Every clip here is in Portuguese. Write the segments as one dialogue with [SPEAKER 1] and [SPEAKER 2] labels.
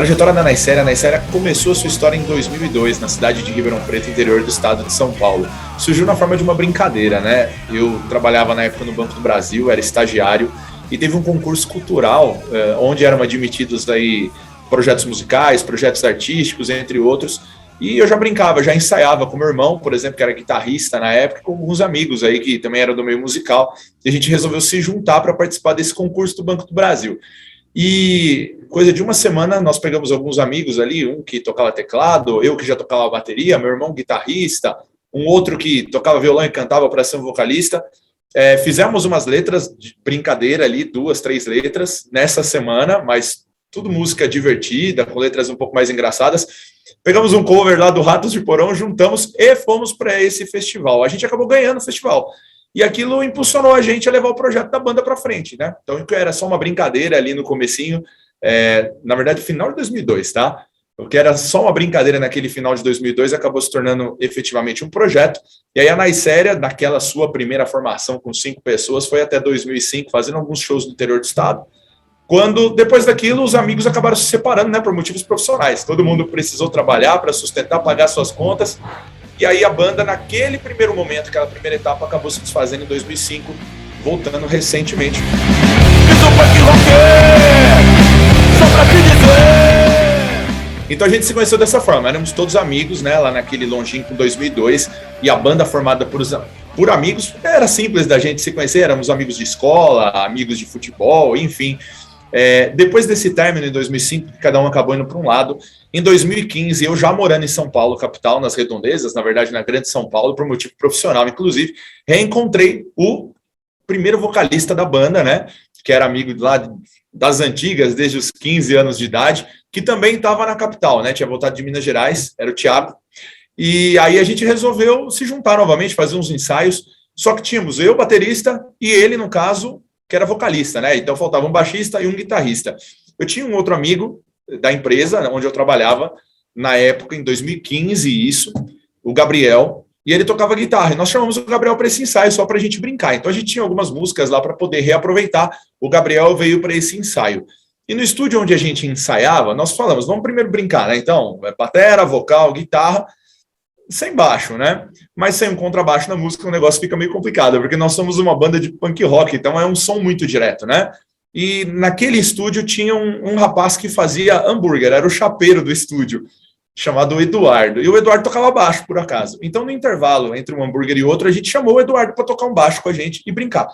[SPEAKER 1] trajetória da Naicéria, a Naicéria começou sua história em 2002, na cidade de Ribeirão Preto, interior do estado de São Paulo. Surgiu na forma de uma brincadeira, né? Eu trabalhava na época no Banco do Brasil, era estagiário, e teve um concurso cultural, onde eram admitidos aí projetos musicais, projetos artísticos, entre outros, e eu já brincava, já ensaiava com meu irmão, por exemplo, que era guitarrista na época, com alguns amigos aí que também eram do meio musical, e a gente resolveu se juntar para participar desse concurso do Banco do Brasil. E coisa de uma semana nós pegamos alguns amigos ali, um que tocava teclado, eu que já tocava bateria, meu irmão guitarrista, um outro que tocava violão e cantava para ser um vocalista. Fizemos umas letras de brincadeira ali, 2, 3 letras nessa semana, mas tudo música divertida, com letras um pouco mais engraçadas. Pegamos um cover lá do Ratos de Porão, juntamos e fomos para esse festival. A gente acabou ganhando o festival. E aquilo impulsionou a gente a levar o projeto da banda para frente, né? Então, era só uma brincadeira ali no comecinho, na verdade, final de 2002, tá? O que era só uma brincadeira naquele final de 2002 acabou se tornando efetivamente um projeto. E aí a Naicéria, naquela sua primeira formação com 5 pessoas, foi até 2005, fazendo alguns shows no interior do estado. Quando, depois daquilo, os amigos acabaram se separando, né, por motivos profissionais. Todo mundo precisou trabalhar para sustentar, pagar suas contas. E aí a banda, naquele primeiro momento, aquela primeira etapa, acabou se desfazendo em 2005, voltando recentemente. Então a gente se conheceu dessa forma, éramos todos amigos, né, lá naquele longínquo 2002, e a banda formada por amigos, era simples da gente se conhecer, éramos amigos de escola, amigos de futebol, enfim. Depois desse término, em 2005, cada um acabou indo para um lado. Em 2015, eu já morando em São Paulo, capital, nas Redondezas, na verdade na Grande São Paulo, por motivo profissional, inclusive, reencontrei o primeiro vocalista da banda, né, que era amigo lá das antigas, desde os 15 anos de idade, que também estava na capital, né, tinha voltado de Minas Gerais, era o Thiago, e aí a gente resolveu se juntar novamente, fazer uns ensaios, só que tínhamos eu, baterista, e ele, no caso, que era vocalista, né, então faltava um baixista e um guitarrista. Eu tinha um outro amigo da empresa onde eu trabalhava, na época, em 2015, isso, o Gabriel, e ele tocava guitarra, e nós chamamos o Gabriel para esse ensaio, só para a gente brincar. Então a gente tinha algumas músicas lá para poder reaproveitar, o Gabriel veio para esse ensaio. E no estúdio onde a gente ensaiava, nós falamos, vamos primeiro brincar, né? Então, batera, vocal, guitarra, sem baixo, né? Mas sem um contrabaixo na música o negócio fica meio complicado, porque nós somos uma banda de punk rock, então é um som muito direto, né? E naquele estúdio tinha um rapaz que fazia hambúrguer, era o chapeiro do estúdio, chamado Eduardo. E o Eduardo tocava baixo, por acaso. Então, no intervalo entre um hambúrguer e outro, a gente chamou o Eduardo para tocar um baixo com a gente e brincar.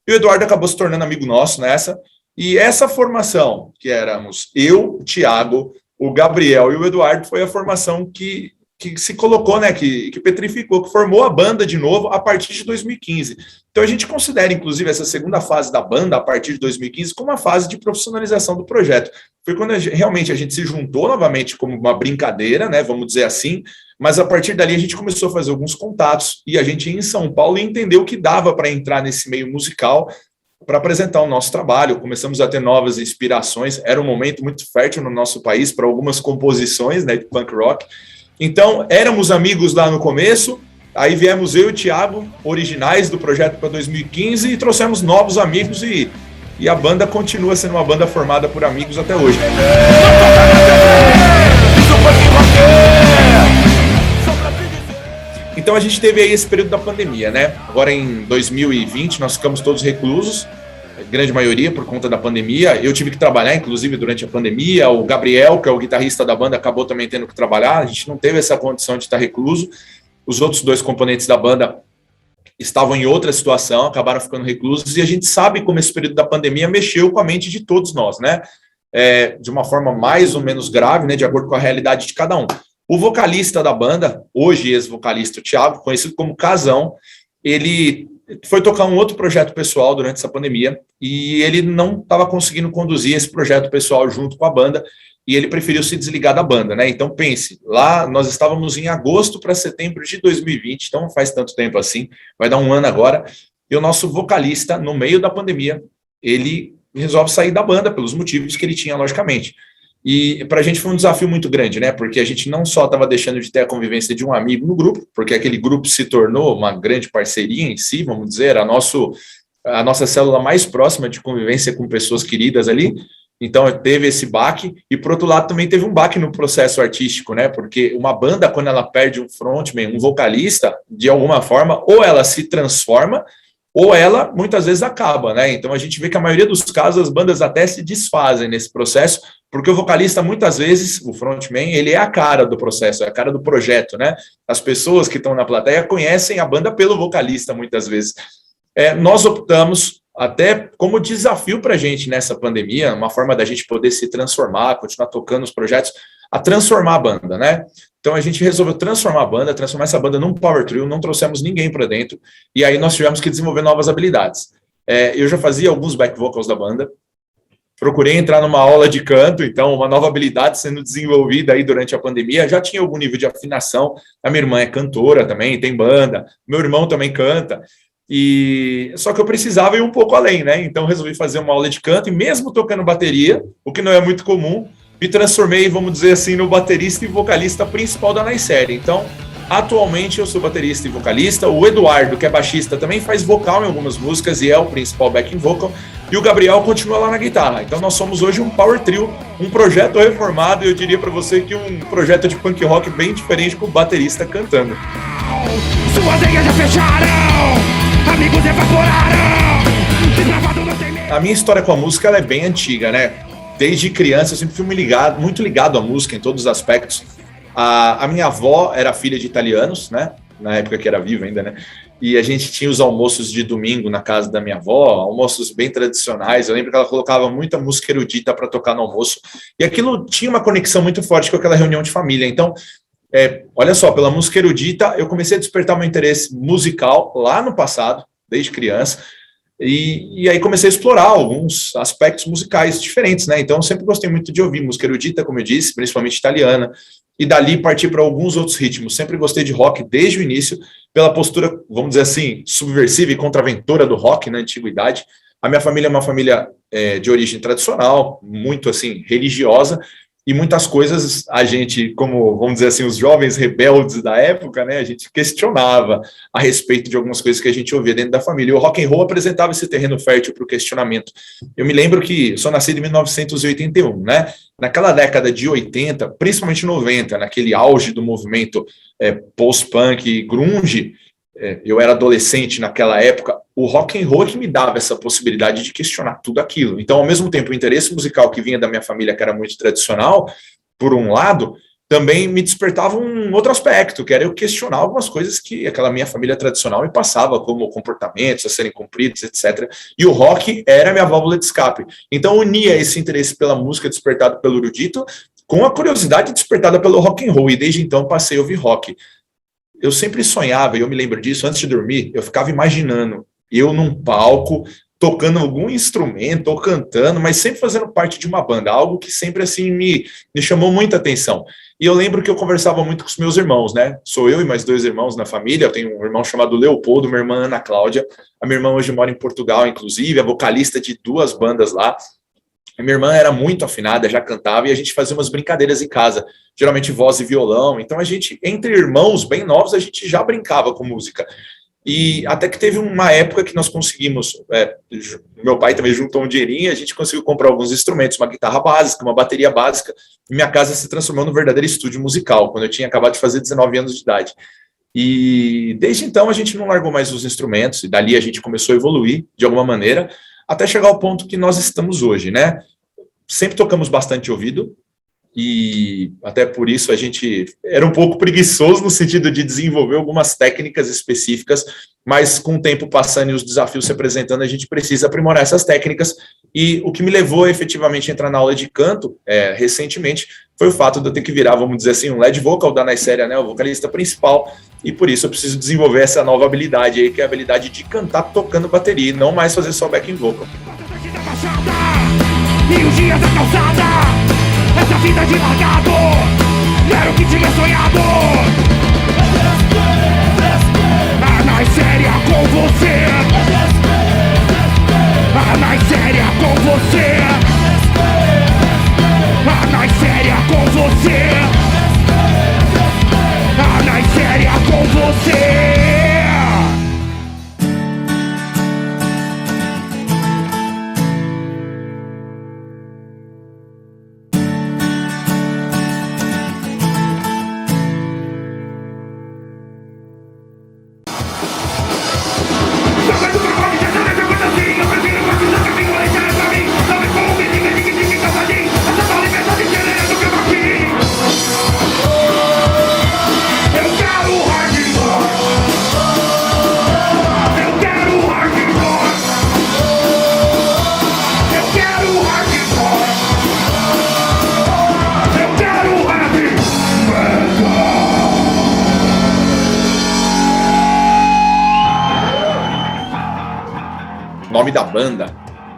[SPEAKER 1] E o Eduardo acabou se tornando amigo nosso nessa. E essa formação, que éramos eu, o Thiago, o Gabriel e o Eduardo, foi a formação que se colocou, né, que petrificou, que formou a banda de novo a partir de 2015. Então a gente considera, inclusive, essa segunda fase da banda, a partir de 2015, como uma fase de profissionalização do projeto. Foi quando realmente a gente se juntou novamente como uma brincadeira, né, vamos dizer assim, mas a partir dali a gente começou a fazer alguns contatos, e a gente ia em São Paulo e entendeu que dava para entrar nesse meio musical, para apresentar o nosso trabalho. Começamos a ter novas inspirações, era um momento muito fértil no nosso país para algumas composições, né, de punk rock. Então, éramos amigos lá no começo, aí viemos eu e o Thiago, originais do projeto para 2015, e trouxemos novos amigos, e a banda continua sendo uma banda formada por amigos até hoje. Então a gente teve aí esse período da pandemia, né? Agora em 2020 nós ficamos todos reclusos, grande maioria por conta da pandemia. Eu tive que trabalhar, inclusive, durante a pandemia. O Gabriel, que é o guitarrista da banda, acabou também tendo que trabalhar. A gente não teve essa condição de estar recluso. Os outros 2 componentes da banda estavam em outra situação, acabaram ficando reclusos, e a gente sabe como esse período da pandemia mexeu com a mente de todos nós, né? De uma forma mais ou menos grave, né, de acordo com a realidade de cada um. O vocalista da banda, hoje ex-vocalista, o Thiago, conhecido como Casão, ele foi tocar um outro projeto pessoal durante essa pandemia, e ele não estava conseguindo conduzir esse projeto pessoal junto com a banda, e ele preferiu se desligar da banda, né? Então pense, lá nós estávamos em agosto para setembro de 2020, então não faz tanto tempo assim, vai dar um ano agora, e o nosso vocalista, no meio da pandemia, ele resolve sair da banda pelos motivos que ele tinha, logicamente. E para a gente foi um desafio muito grande, né? Porque a gente não só estava deixando de ter a convivência de um amigo no grupo, porque aquele grupo se tornou uma grande parceria em si, vamos dizer, a nossa célula mais próxima de convivência com pessoas queridas ali, Então teve esse baque, e por outro lado também teve um baque no processo artístico, né? Porque uma banda, quando ela perde um frontman, um vocalista, de alguma forma, ou ela se transforma, ou ela muitas vezes acaba, né? Então a gente vê que a maioria dos casos as bandas até se desfazem nesse processo, porque o vocalista muitas vezes, o frontman, ele é a cara do processo, é a cara do projeto, né? As pessoas que estão na plateia conhecem a banda pelo vocalista muitas vezes. Nós optamos até como desafio para a gente nessa pandemia, uma forma da gente poder se transformar, continuar tocando os projetos, a transformar a banda, né? Então a gente resolveu transformar a banda, transformar essa banda num power trio, não trouxemos ninguém para dentro, e aí nós tivemos que desenvolver novas habilidades. Eu já fazia alguns back vocals da banda, procurei entrar numa aula de canto, então uma nova habilidade sendo desenvolvida aí durante a pandemia, já tinha algum nível de afinação, a minha irmã é cantora também, tem banda, meu irmão também canta, e só que eu precisava ir um pouco além, né? Então resolvi fazer uma aula de canto, e mesmo tocando bateria, o que não é muito comum, me transformei, vamos dizer assim, no baterista e vocalista principal da Naissérie. Então, atualmente eu sou baterista e vocalista, o Eduardo, que é baixista, também faz vocal em algumas músicas e é o principal backing vocal, e o Gabriel continua lá na guitarra. Então nós somos hoje um power trio, um projeto reformado, e eu diria para você que um projeto de punk rock bem diferente, com o baterista cantando.
[SPEAKER 2] Suas veias já fecharam, amigos evaporaram.
[SPEAKER 1] A minha história com a música ela é bem antiga, né? Desde criança eu sempre fui muito ligado à música em todos os aspectos. A minha avó era filha de italianos, né? Na época que era viva ainda, né? E a gente tinha os almoços de domingo na casa da minha avó, almoços bem tradicionais. Eu lembro que ela colocava muita música erudita para tocar no almoço. E aquilo tinha uma conexão muito forte com aquela reunião de família. Então, olha só, pela música erudita, eu comecei a despertar meu interesse musical lá no passado, desde criança. E aí comecei a explorar alguns aspectos musicais diferentes, né? Então eu sempre gostei muito de ouvir música erudita, como eu disse, principalmente italiana, e dali partir para alguns outros ritmos. Sempre gostei de rock desde o início, pela postura, vamos dizer assim, subversiva e contraventora do rock na antiguidade. A minha família é uma família de origem tradicional, muito assim, religiosa, e muitas coisas a gente, como, vamos dizer assim, os jovens rebeldes da época, né, a gente questionava a respeito de algumas coisas que a gente ouvia dentro da família. E o rock and roll apresentava esse terreno fértil para o questionamento. Eu me lembro que sou nascido em 1981, né? Naquela década de 80, principalmente 90, naquele auge do movimento post-punk e grunge, eu era adolescente naquela época, o rock and roll é que me dava essa possibilidade de questionar tudo aquilo. Então, ao mesmo tempo, o interesse musical que vinha da minha família, que era muito tradicional, por um lado, também me despertava um outro aspecto, que era eu questionar algumas coisas que aquela minha família tradicional me passava, como comportamentos a serem cumpridos, etc. E o rock era a minha válvula de escape. Então, unia esse interesse pela música despertado pelo erudito com a curiosidade despertada pelo rock and roll, e desde então passei a ouvir rock. Eu sempre sonhava, e eu me lembro disso, antes de dormir, eu ficava imaginando eu num palco, tocando algum instrumento ou cantando, mas sempre fazendo parte de uma banda, algo que sempre assim me chamou muita atenção. E eu lembro que eu conversava muito com os meus irmãos, né? Sou eu e mais 2 irmãos na família, eu tenho um irmão chamado Leopoldo, minha irmã Ana Cláudia, a minha irmã hoje mora em Portugal, inclusive, é vocalista de 2 bandas lá. A minha irmã era muito afinada, já cantava, e a gente fazia umas brincadeiras em casa, geralmente voz e violão. Então a gente, entre irmãos bem novos, a gente já brincava com música. E até que teve uma época que nós conseguimos, meu pai também juntou um dinheirinho, a gente conseguiu comprar alguns instrumentos, uma guitarra básica, uma bateria básica, e minha casa se transformou num verdadeiro estúdio musical, quando eu tinha acabado de fazer 19 anos de idade. E desde então a gente não largou mais os instrumentos, e dali a gente começou a evoluir de alguma maneira, até chegar ao ponto que nós estamos hoje, né? Sempre tocamos bastante de ouvido, e até por isso a gente era um pouco preguiçoso no sentido de desenvolver algumas técnicas específicas, mas com o tempo passando e os desafios se apresentando, a gente precisa aprimorar essas técnicas, e o que me levou efetivamente a entrar na aula de canto, recentemente, foi o fato de eu ter que virar, vamos dizer assim, um lead vocal da Naissérie, né, o vocalista principal, e por isso eu preciso desenvolver essa nova habilidade aí, que é a habilidade de cantar tocando bateria, e não mais fazer só backing vocal.
[SPEAKER 2] E os dias da calçada, essa vida de largado, era o que tinha sonhado. A Naissérie com você, a Naissérie com você, a Naissérie com você, a Naissérie com você.
[SPEAKER 1] nome da banda,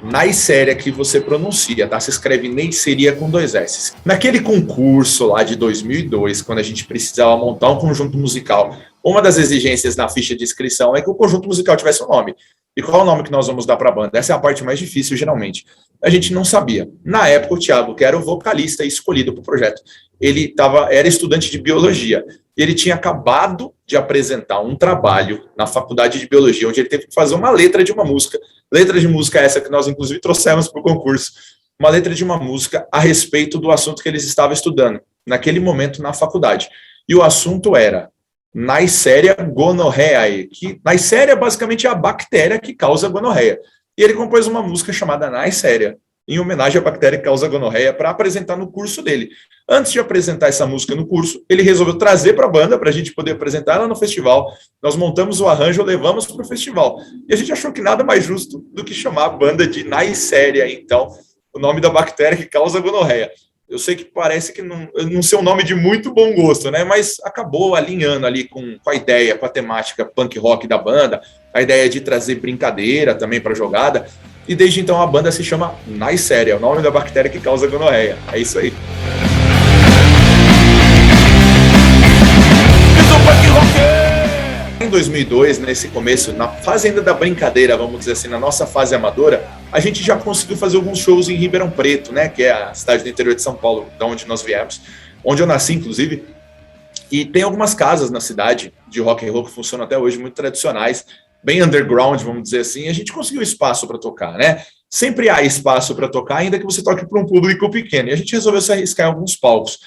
[SPEAKER 1] Naiséria que você pronuncia, tá? Se escreve Neiseria com 2 S. Naquele concurso lá de 2002, quando a gente precisava montar um conjunto musical, uma das exigências na ficha de inscrição é que o conjunto musical tivesse um nome. E qual é o nome que nós vamos dar para a banda? Essa é a parte mais difícil, geralmente. A gente não sabia. Na época, o Thiago, que era o vocalista escolhido para o projeto, ele era estudante de biologia. E ele tinha acabado de apresentar um trabalho na faculdade de biologia, onde ele teve que fazer uma letra de uma música. Letra de música essa que nós, inclusive, trouxemos para o concurso. Uma letra de uma música a respeito do assunto que eles estavam estudando, naquele momento, na faculdade. E o assunto era Neisseria gonorrhoeae, que Neisseria basicamente é a bactéria que causa gonorreia. E ele compôs uma música chamada Neisseria, em homenagem à bactéria que causa gonorreia, para apresentar no curso dele. Antes de apresentar essa música no curso, ele resolveu trazer para a banda, para a gente poder apresentar ela no festival. Nós montamos o arranjo, levamos para o festival. E a gente achou que nada mais justo do que chamar a banda de Neisseria, então, o nome da bactéria que causa gonorreia. Eu sei que parece que não ser um nome de muito bom gosto, né? Mas acabou alinhando ali com a ideia, com a temática punk rock da banda, a ideia de trazer brincadeira também para a jogada. E desde então a banda se chama Neisseria, o nome da bactéria que causa gonorreia. É isso aí. Em 2002, nesse começo, na fase ainda da brincadeira, vamos dizer assim, na nossa fase amadora, a gente já conseguiu fazer alguns shows em Ribeirão Preto, né, que é a cidade do interior de São Paulo, de onde nós viemos, onde eu nasci, inclusive. E tem algumas casas na cidade de rock and roll que funcionam até hoje, muito tradicionais, bem underground, vamos dizer assim, e a gente conseguiu espaço para tocar, né? Sempre há espaço para tocar, ainda que você toque para um público pequeno. E a gente resolveu se arriscar em alguns palcos.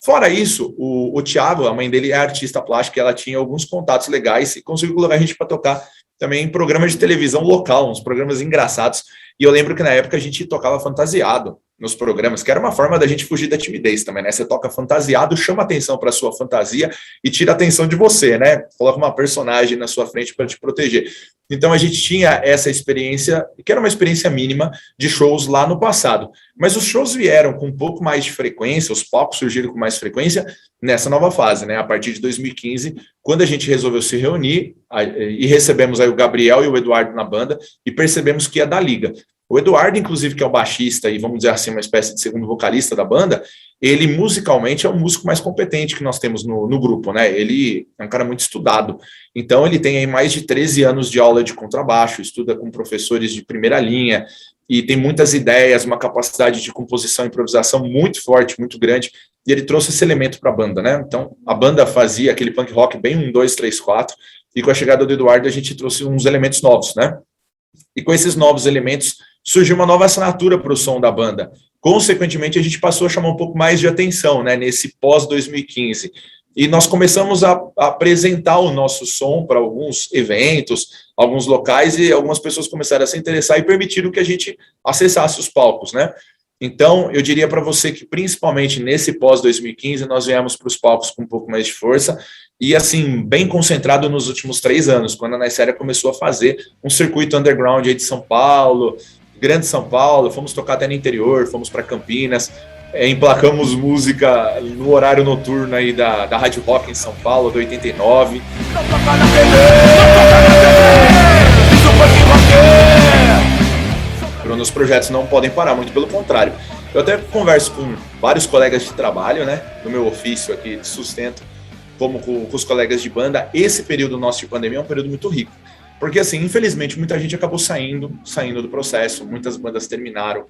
[SPEAKER 1] Fora isso, o Thiago, a mãe dele é artista plástica, ela tinha alguns contatos legais e conseguiu colocar a gente para tocar também em programas de televisão local, uns programas engraçados. E eu lembro que na época a gente tocava fantasiado nos programas, que era uma forma da gente fugir da timidez também, né? Você toca fantasiado, chama atenção para a sua fantasia e tira a atenção de você, né? Coloca uma personagem na sua frente para te proteger. Então a gente tinha essa experiência, que era uma experiência mínima de shows lá no passado. Mas os shows vieram com um pouco mais de frequência, os palcos surgiram com mais frequência nessa nova fase, né? A partir de 2015, quando a gente resolveu se reunir e recebemos aí o Gabriel e o Eduardo na banda e percebemos que ia dar liga. O Eduardo, inclusive, que é o baixista e, vamos dizer assim, uma espécie de segundo vocalista da banda, ele musicalmente é o músico mais competente que nós temos no grupo, né? Ele é um cara muito estudado. Então, ele tem aí mais de 13 anos de aula de contrabaixo, estuda com professores de primeira linha e tem muitas ideias, uma capacidade de composição e improvisação muito forte, muito grande. E ele trouxe esse elemento para a banda, né? Então, a banda fazia aquele punk rock bem 1, 2, 3, 4, e com a chegada do Eduardo a gente trouxe uns elementos novos, né? E com esses novos elementos surgiu uma nova assinatura para o som da banda. Consequentemente, a gente passou a chamar um pouco mais de atenção, né, nesse pós-2015. E nós começamos a apresentar o nosso som para alguns eventos, alguns locais, e algumas pessoas começaram a se interessar e permitiram que a gente acessasse os palcos, né? Então, eu diria para você que, principalmente nesse pós-2015, nós viemos para os palcos com um pouco mais de força e, assim, bem concentrado nos últimos 3 anos, quando a Naiséria começou a fazer um circuito underground aí de São Paulo, Grande São Paulo, fomos tocar até no interior, fomos para Campinas, emplacamos música no horário noturno aí da Rádio Rock em São Paulo, do 89. Nos projetos não podem parar, muito pelo contrário. Eu até converso com vários colegas de trabalho, né, no meu ofício aqui de sustento, como com os colegas de banda. Esse período nosso de pandemia é um período muito rico. Porque, assim, infelizmente, muita gente acabou saindo do processo, muitas bandas terminaram,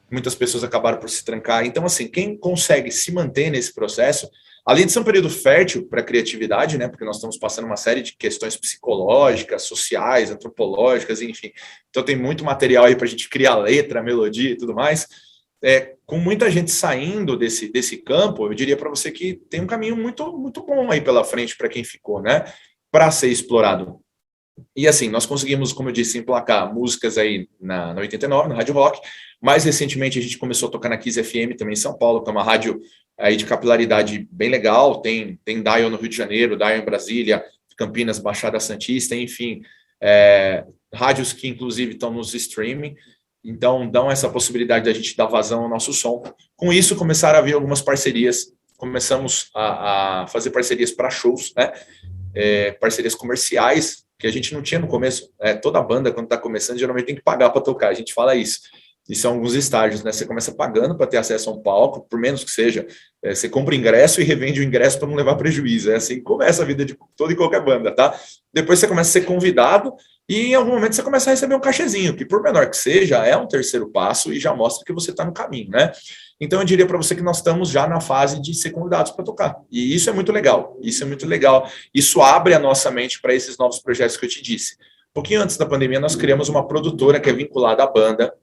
[SPEAKER 1] muitas pessoas acabaram por se trancar. Então, assim, quem consegue se manter nesse processo, além de ser um período fértil para a criatividade, né, porque nós estamos passando uma série de questões psicológicas, sociais, antropológicas, enfim. Então, tem muito material aí para a gente criar letra, melodia e tudo mais. Com muita gente saindo desse campo, eu diria para você que tem um caminho muito, muito bom aí pela frente para quem ficou, né, para ser explorado. E assim, nós conseguimos, como eu disse, emplacar músicas aí na 89, na Rádio Rock. Mais recentemente a gente começou a tocar na Kiss FM também em São Paulo, que é uma rádio aí de capilaridade bem legal. Tem dial no Rio de Janeiro, dial em Brasília, Campinas, Baixada Santista, enfim, rádios que inclusive estão nos streaming, então dão essa possibilidade da gente dar vazão ao nosso som. Com isso começaram a vir algumas parcerias, começamos a fazer parcerias para shows, né? Parcerias comerciais, que a gente não tinha no começo. Toda banda, quando está começando, geralmente tem que pagar para tocar, a gente fala isso. E são alguns estágios, né? Você começa pagando para ter acesso a um palco, por menos que seja. Você compra ingresso e revende o ingresso para não levar prejuízo. É assim que começa a vida de toda e qualquer banda, tá? Depois você começa a ser convidado e em algum momento você começa a receber um cachezinho, que por menor que seja, é um terceiro passo e já mostra que você está no caminho, né? Então eu diria para você que nós estamos já na fase de ser convidados para tocar. E isso é muito legal, isso é muito legal. Isso abre a nossa mente para esses novos projetos que eu te disse. Um pouquinho antes da pandemia, nós criamos uma produtora que é vinculada à banda.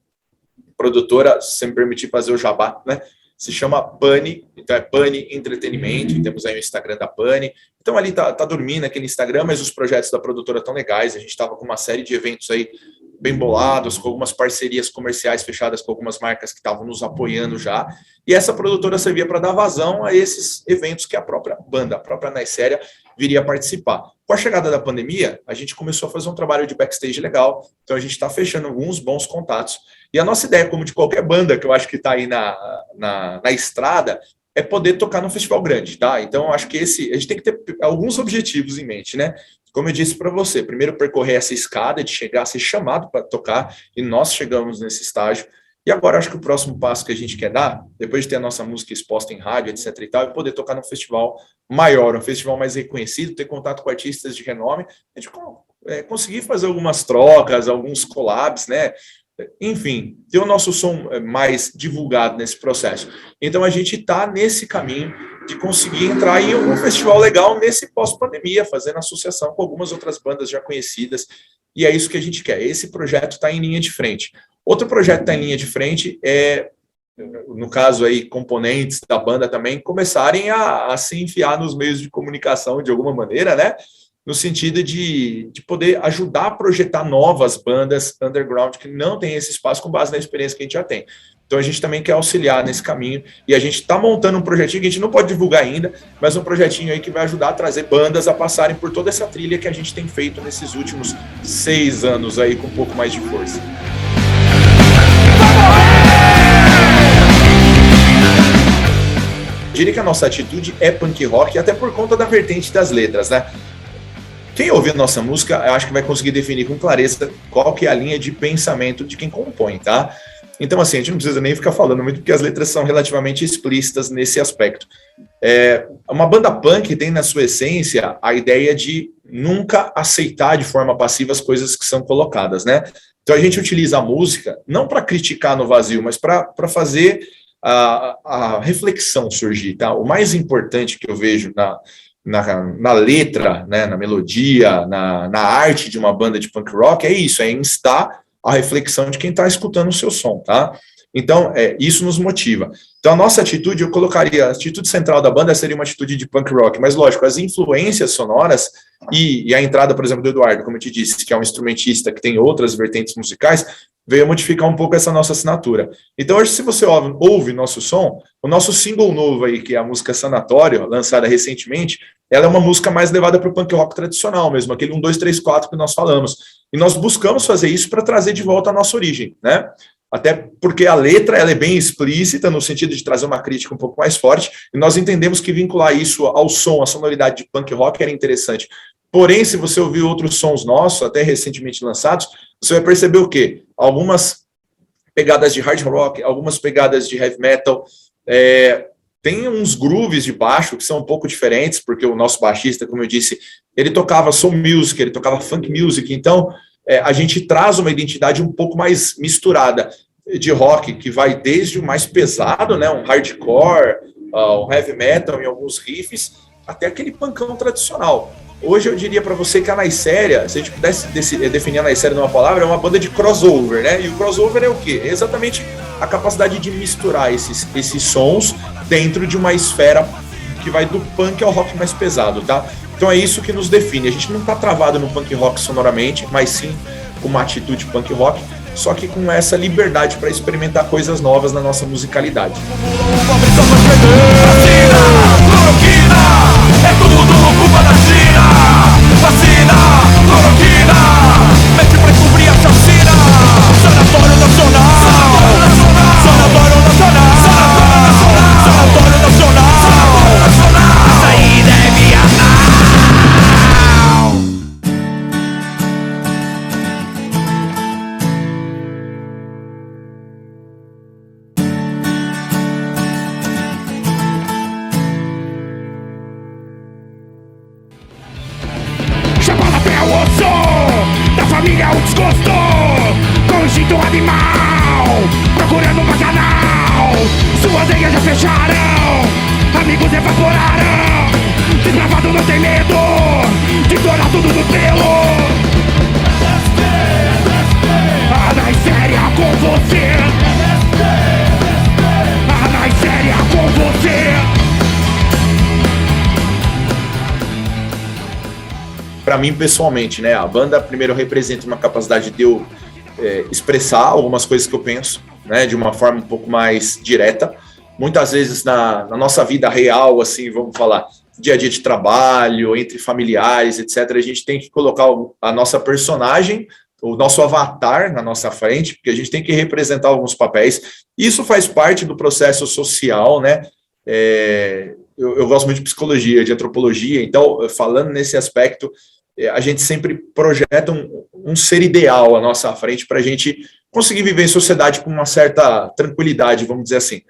[SPEAKER 1] Produtora, se me permitir fazer o jabá, né? Se chama Pani, então é Pani Entretenimento, e temos aí o Instagram da Pani. Então ali tá dormindo aquele Instagram, mas os projetos da produtora estão legais. A gente estava com uma série de eventos aí bem bolados, com algumas parcerias comerciais fechadas com algumas marcas que estavam nos apoiando já. E essa produtora servia para dar vazão a esses eventos que a própria banda, a própria Naisséria, viria a participar. Com a chegada da pandemia, a gente começou a fazer um trabalho de backstage legal, então a gente está fechando alguns bons contatos. E a nossa ideia, como de qualquer banda que eu acho que está aí na estrada, é poder tocar num festival grande, tá? Então, eu acho que a gente tem que ter alguns objetivos em mente, né? Como eu disse para você, primeiro percorrer essa escada de chegar a ser chamado para tocar, e nós chegamos nesse estágio. E agora, acho que o próximo passo que a gente quer dar, depois de ter a nossa música exposta em rádio, etc e tal, é poder tocar num festival maior, um festival mais reconhecido, ter contato com artistas de renome, a gente conseguir fazer algumas trocas, alguns collabs, né? Enfim, ter o nosso som mais divulgado nesse processo. Então, a gente está nesse caminho de conseguir entrar em um festival legal nesse pós-pandemia, fazendo associação com algumas outras bandas já conhecidas, e é isso que a gente quer. Esse projeto está em linha de frente. Outro projeto que está em linha de frente é, no caso aí, componentes da banda também começarem a se enfiar nos meios de comunicação de alguma maneira, né? No sentido de poder ajudar a projetar novas bandas underground que não têm esse espaço com base na experiência que a gente já tem. Então a gente também quer auxiliar nesse caminho e a gente está montando um projetinho que a gente não pode divulgar ainda, mas um projetinho aí que vai ajudar a trazer bandas a passarem por toda essa trilha que a gente tem feito nesses últimos 6 anos aí com um pouco mais de força. Eu diria que a nossa atitude é punk rock, até por conta da vertente das letras, né? Quem ouvir nossa música, eu acho que vai conseguir definir com clareza qual que é a linha de pensamento de quem compõe, tá? Então, assim, a gente não precisa nem ficar falando muito, porque as letras são relativamente explícitas nesse aspecto. Uma banda punk tem na sua essência a ideia de nunca aceitar de forma passiva as coisas que são colocadas, né? Então a gente utiliza a música não para criticar no vazio, mas para fazer a reflexão surgir, tá? O mais importante que eu vejo na letra, né, na melodia, na arte de uma banda de punk rock é isso, é instar a reflexão de quem está escutando o seu som, tá? Então, isso nos motiva. Então, a nossa atitude, eu colocaria, a atitude central da banda seria uma atitude de punk rock, mas, lógico, as influências sonoras e a entrada, por exemplo, do Eduardo, como eu te disse, que é um instrumentista que tem outras vertentes musicais, veio a modificar um pouco essa nossa assinatura. Então, hoje, se você ouve nosso som, o nosso single novo aí, que é a música Sanatório, lançada recentemente, ela é uma música mais levada para o punk rock tradicional mesmo, aquele 1, 2, 3, 4 que nós falamos. E nós buscamos fazer isso para trazer de volta a nossa origem, né? Até porque a letra ela é bem explícita, no sentido de trazer uma crítica um pouco mais forte, e nós entendemos que vincular isso ao som, à sonoridade de punk rock era interessante. Porém, se você ouvir outros sons nossos, até recentemente lançados, você vai perceber o quê? Algumas pegadas de hard rock, algumas pegadas de heavy metal, tem uns grooves de baixo que são um pouco diferentes, porque o nosso baixista, como eu disse, ele tocava soul music, ele tocava funk music, então a gente traz uma identidade um pouco mais misturada de rock, que vai desde o mais pesado, né, um hardcore, um heavy metal em alguns riffs, até aquele punkão tradicional. Hoje eu diria para você que a Naisséria, se a gente pudesse definir a Naisséria numa palavra, é uma banda de crossover, né? E o crossover é o quê? É exatamente a capacidade de misturar esses sons dentro de uma esfera que vai do punk ao rock mais pesado, tá? Então é isso que nos define. A gente não está travado no punk rock sonoramente, mas sim com uma atitude punk rock, só que com essa liberdade para experimentar coisas novas na nossa musicalidade.
[SPEAKER 2] Vacina, cloroquina, é tudo culpa da China. Vacina, cloroquina, mete pra encobrir a chacina. Sanatório Nacional, Sanatório Nacional, Sanatório Nacional, Sanatório Nacional, Sanatório Nacional. A saída é viajar. família é um desgosto, com instinto animal, procurando um bacanal. Suas veias já fecharam, amigos evaporaram. Desbravado não tem medo de tornar tudo no pelo. A mais séria com você, a mais séria com você.
[SPEAKER 1] Para mim, pessoalmente, né, a banda primeiro representa uma capacidade de eu expressar algumas coisas que eu penso, né, de uma forma um pouco mais direta. Muitas vezes na nossa vida real, assim, vamos falar, dia a dia de trabalho, entre familiares, etc., a gente tem que colocar a nossa personagem, o nosso avatar na nossa frente, porque a gente tem que representar alguns papéis. Isso faz parte do processo social, né? Eu gosto muito de psicologia, de antropologia, então, falando nesse aspecto, a gente sempre projeta um ser ideal à nossa frente para a gente conseguir viver em sociedade com uma certa tranquilidade, vamos dizer assim.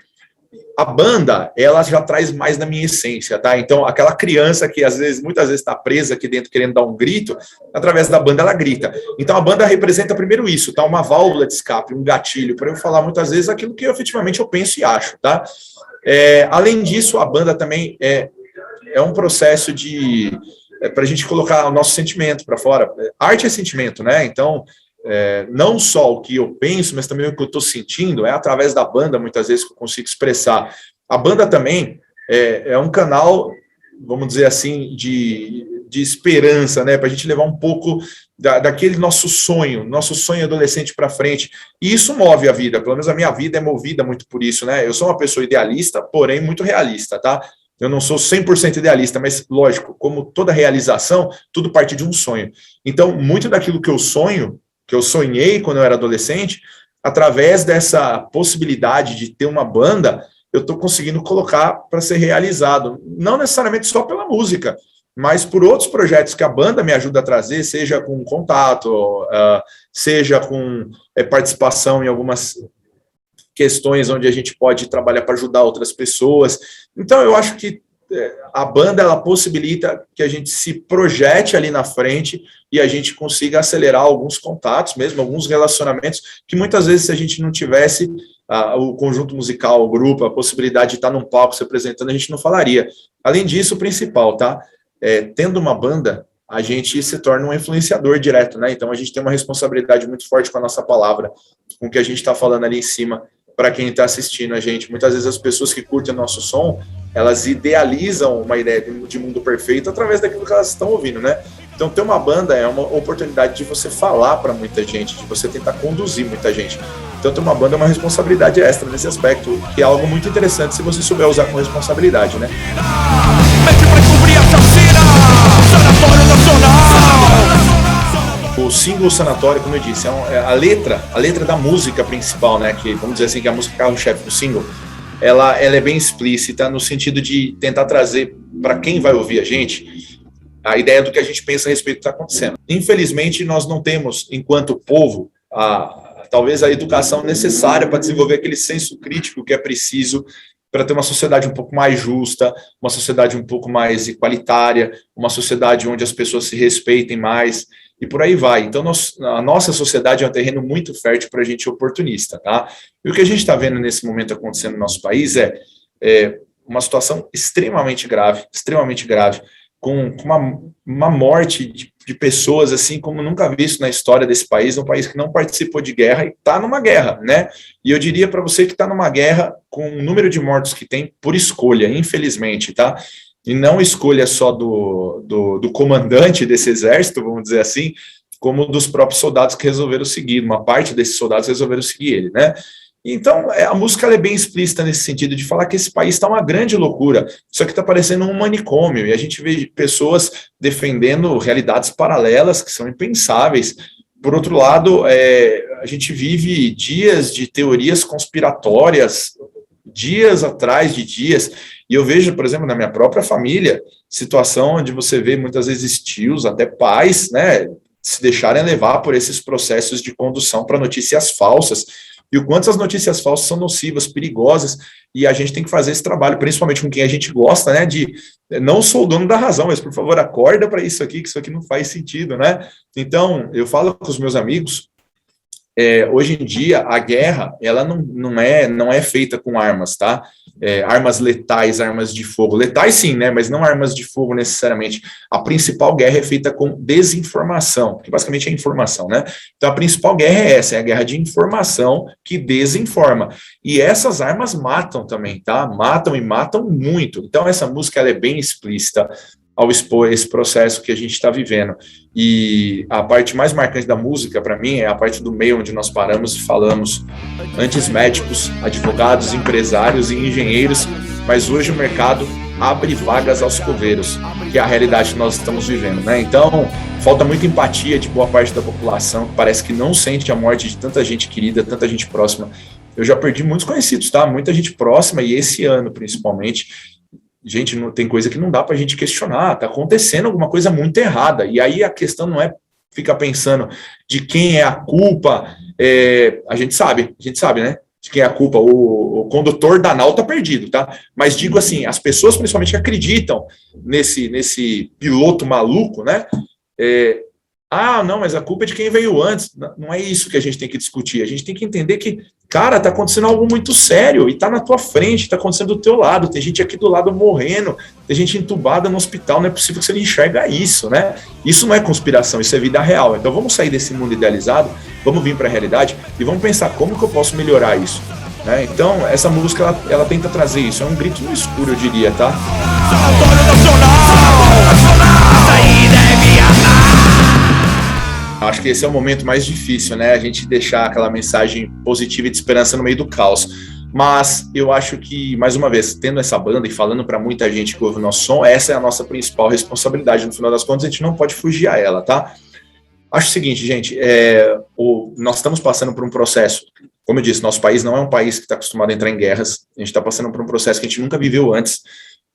[SPEAKER 1] A banda, ela já traz mais da minha essência, tá? Então, aquela criança que muitas vezes está presa aqui dentro querendo dar um grito, através da banda ela grita. Então, a banda representa primeiro isso, tá? Uma válvula de escape, um gatilho, para eu falar muitas vezes aquilo que efetivamente eu penso e acho, tá? Além disso, a banda também é um processo para a gente colocar o nosso sentimento para fora. Arte é sentimento, né? Então, não só o que eu penso, mas também o que eu estou sentindo, é através da banda, muitas vezes, que eu consigo expressar. A banda também é um canal, vamos dizer assim, de esperança, né? Para a gente levar um pouco daquele nosso sonho adolescente para frente. E isso move a vida, pelo menos a minha vida é movida muito por isso, né? Eu sou uma pessoa idealista, porém muito realista, tá? Eu não sou 100% idealista, mas, lógico, como toda realização, tudo parte de um sonho. Então, muito daquilo que eu sonhei quando eu era adolescente, através dessa possibilidade de ter uma banda, eu estou conseguindo colocar para ser realizado. Não necessariamente só pela música, mas por outros projetos que a banda me ajuda a trazer, seja com contato, seja com participação em algumas questões onde a gente pode trabalhar para ajudar outras pessoas. Então, eu acho que a banda, ela possibilita que a gente se projete ali na frente e a gente consiga acelerar alguns contatos, mesmo alguns relacionamentos, que muitas vezes, se a gente não tivesse o conjunto musical, o grupo, a possibilidade de estar num palco se apresentando, a gente não falaria. Além disso, o principal, tá? Tendo uma banda, a gente se torna um influenciador direto, né? Então, a gente tem uma responsabilidade muito forte com a nossa palavra, com o que a gente está falando ali em cima, para quem está assistindo a gente. Muitas vezes as pessoas que curtem o nosso som, elas idealizam uma ideia de mundo perfeito através daquilo que elas estão ouvindo, né? Então, ter uma banda é uma oportunidade de você falar para muita gente, de você tentar conduzir muita gente. Então, ter uma banda é uma responsabilidade extra nesse aspecto, que é algo muito interessante se você souber usar com responsabilidade, né? O single Sanatório, como eu disse, a letra da música principal, né, que vamos dizer assim, que é a música carro-chefe do single, ela é bem explícita no sentido de tentar trazer para quem vai ouvir a gente a ideia do que a gente pensa a respeito do que está acontecendo. Infelizmente, nós não temos, enquanto povo, talvez a educação necessária para desenvolver aquele senso crítico que é preciso para ter uma sociedade um pouco mais justa, uma sociedade um pouco mais igualitária, uma sociedade onde as pessoas se respeitem mais, e por aí vai. Então, a nossa sociedade é um terreno muito fértil para a gente oportunista, tá? E o que a gente está vendo nesse momento acontecendo no nosso país é uma situação extremamente grave, com uma morte de pessoas, assim, como nunca visto na história desse país, um país que não participou de guerra e está numa guerra, né? E eu diria para você que está numa guerra com o número de mortos que tem por escolha, infelizmente, tá? E não escolha só do comandante desse exército, vamos dizer assim, como dos próprios soldados que resolveram seguir, uma parte desses soldados resolveram seguir ele, né? Então, a música ela é bem explícita nesse sentido, de falar que esse país está uma grande loucura, só que está parecendo um manicômio, e a gente vê pessoas defendendo realidades paralelas que são impensáveis. Por outro lado, a gente vive dias de teorias conspiratórias, dias atrás de dias, e eu vejo, por exemplo, na minha própria família, situação onde você vê muitas vezes tios, até pais, né, se deixarem levar por esses processos de condução para notícias falsas, e o quanto as notícias falsas são nocivas, perigosas, e a gente tem que fazer esse trabalho, principalmente com quem a gente gosta, né, de não sou o dono da razão, mas por favor acorda para isso aqui, que isso aqui não faz sentido, né? Então, eu falo com os meus amigos, hoje em dia, a guerra, ela não é feita com armas, tá? Armas letais, armas de fogo. Letais sim, né? Mas não armas de fogo necessariamente. A principal guerra é feita com desinformação, que basicamente é informação, né? Então, a principal guerra é essa, é a guerra de informação que desinforma. E essas armas matam também, tá? Matam e matam muito. Então, essa música, ela é bem explícita ao expor esse processo que a gente está vivendo. E a parte mais marcante da música, para mim, é a parte do meio onde nós paramos e falamos antes médicos, advogados, empresários e engenheiros, mas hoje o mercado abre vagas aos coveiros, que é a realidade que nós estamos vivendo, né? Então, falta muita empatia de boa parte da população, que parece que não sente a morte de tanta gente querida, tanta gente próxima. Eu já perdi muitos conhecidos, tá? Muita gente próxima, e esse ano, principalmente, gente, não tem coisa que não dá para a gente questionar, está acontecendo alguma coisa muito errada, e aí a questão não é ficar pensando de quem é a culpa, a gente sabe, né, de quem é a culpa, o condutor da nau está perdido, tá? Mas digo assim, as pessoas principalmente que acreditam nesse piloto maluco, né, não, mas a culpa é de quem veio antes. Não é isso que a gente tem que discutir. A gente tem que entender que, cara, tá acontecendo algo muito sério e tá na tua frente, tá acontecendo do teu lado. Tem gente aqui do lado morrendo, tem gente entubada no hospital. Não é possível que você não enxerga isso, né? Isso não é conspiração, isso é vida real. Então vamos sair desse mundo idealizado, vamos vir para a realidade e vamos pensar como que eu posso melhorar isso, né? Então essa música, ela tenta trazer isso. É um grito no escuro, eu diria, tá? Acho que esse é o momento mais difícil, né? A gente deixar aquela mensagem positiva e de esperança no meio do caos. Mas eu acho que, mais uma vez, tendo essa banda e falando para muita gente que ouve o nosso som, essa é a nossa principal responsabilidade. No final das contas, a gente não pode fugir a ela, tá? Acho o seguinte, gente, nós estamos passando por um processo, como eu disse, nosso país não é um país que está acostumado a entrar em guerras, a gente está passando por um processo que a gente nunca viveu antes.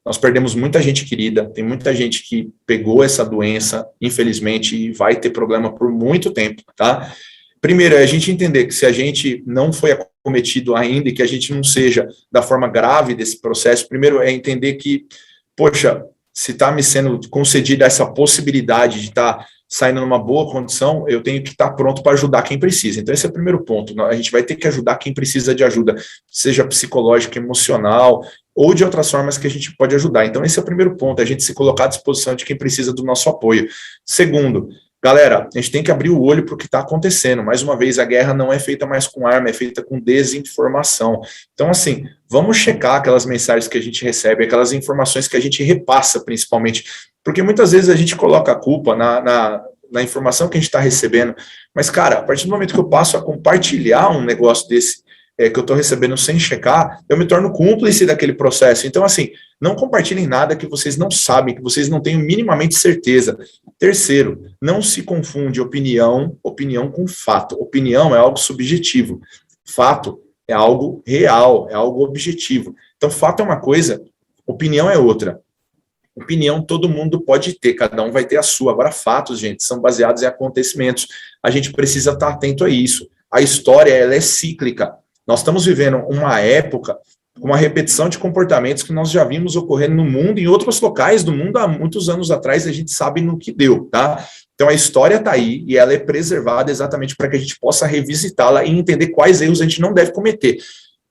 [SPEAKER 1] Nós perdemos muita gente querida, tem muita gente que pegou essa doença, infelizmente, e vai ter problema por muito tempo, tá? Primeiro, é a gente entender que se a gente não foi acometido ainda e que a gente não seja da forma grave desse processo, primeiro é entender que, poxa, se está me sendo concedida essa possibilidade de estar saindo numa boa condição, eu tenho que estar pronto para ajudar quem precisa. Então, esse é o primeiro ponto. A gente vai ter que ajudar quem precisa de ajuda, seja psicológica, emocional, ou de outras formas que a gente pode ajudar. Então, esse é o primeiro ponto, a gente se colocar à disposição de quem precisa do nosso apoio. Segundo, galera, a gente tem que abrir o olho para o que está acontecendo. Mais uma vez, a guerra não é feita mais com arma, é feita com desinformação. Então, assim, vamos checar aquelas mensagens que a gente recebe, aquelas informações que a gente repassa, principalmente, porque muitas vezes a gente coloca a culpa na informação que a gente está recebendo. Mas, cara, a partir do momento que eu passo a compartilhar um negócio desse, que eu estou recebendo sem checar, eu me torno cúmplice daquele processo. Então, assim, não compartilhem nada que vocês não sabem, que vocês não tenham minimamente certeza. Terceiro, não se confunde opinião com fato. Opinião é algo subjetivo. Fato é algo real, é algo objetivo. Então, fato é uma coisa, opinião é outra. Opinião todo mundo pode ter, cada um vai ter a sua. Agora, fatos, gente, são baseados em acontecimentos. A gente precisa estar atento a isso. A história, ela é cíclica. Nós estamos vivendo uma época com uma repetição de comportamentos que nós já vimos ocorrendo no mundo, em outros locais do mundo, há muitos anos atrás, a gente sabe no que deu, tá? Então, a história está aí e ela é preservada exatamente para que a gente possa revisitá-la e entender quais erros a gente não deve cometer.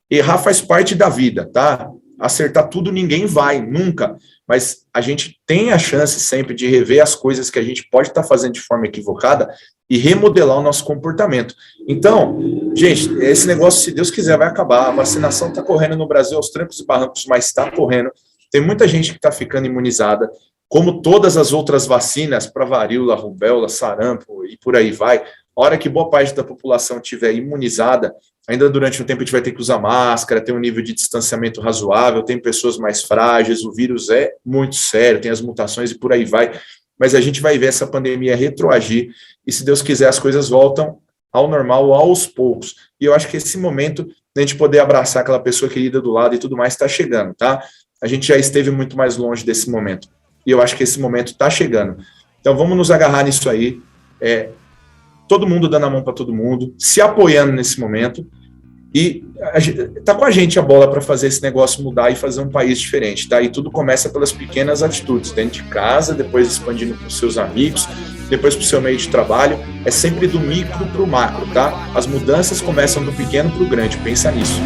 [SPEAKER 1] Errar faz parte da vida, tá? Acertar tudo ninguém vai, nunca. Mas a gente tem a chance sempre de rever as coisas que a gente pode estar fazendo de forma equivocada e remodelar o nosso comportamento. Então, gente, esse negócio, se Deus quiser, vai acabar. A vacinação está correndo no Brasil aos trancos e barrancos, mas está correndo. Tem muita gente que está ficando imunizada, como todas as outras vacinas para varíola, rubéola, sarampo e por aí vai. A hora que boa parte da população estiver imunizada, ainda durante um tempo a gente vai ter que usar máscara, ter um nível de distanciamento razoável, tem pessoas mais frágeis, o vírus é muito sério, tem as mutações e por aí vai, mas a gente vai ver essa pandemia retroagir e, se Deus quiser, as coisas voltam ao normal aos poucos. E eu acho que esse momento de a gente poder abraçar aquela pessoa querida do lado e tudo mais está chegando, tá? A gente já esteve muito mais longe desse momento. E eu acho que esse momento está chegando. Então vamos nos agarrar nisso aí. todo mundo dando a mão para todo mundo, se apoiando nesse momento, e tá com a gente a bola para fazer esse negócio mudar e fazer um país diferente, tá? E tudo começa pelas pequenas atitudes, dentro de casa, depois expandindo para os seus amigos, depois para o seu meio de trabalho, é sempre do micro para o macro, tá? As mudanças começam do pequeno para o grande, pensa nisso.